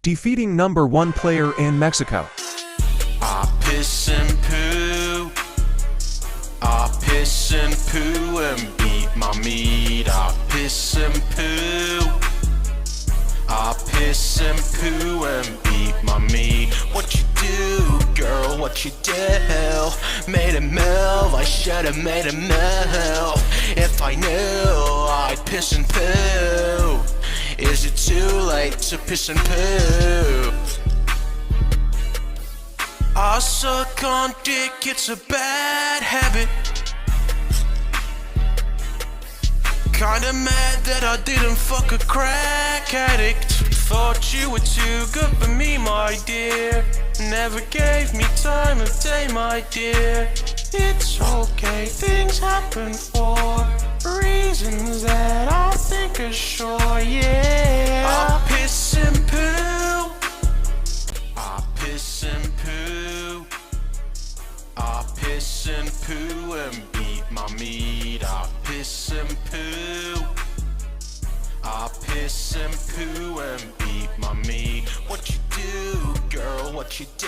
defeating #1 player in Mexico. I piss and poo. I piss and poo and beat my meat. I piss and poo. I piss and poo and beat my meat. What you do, girl, what you do? Made a move, I should've made a move. If I knew I'd piss and poo. Is it too late to piss and poo? I suck on dick, it's a bad habit. Kinda mad that I didn't fuck a crack addict. Thought you were too good for me, my dear. Never gave me time of day, my dear. It's okay, things happen for reasons that I think are sure, yeah. I piss and poo. I piss and poo. I piss and poo and beat my meat. I piss and poo. I piss and poo and beat my meat. What you do, girl, what you do?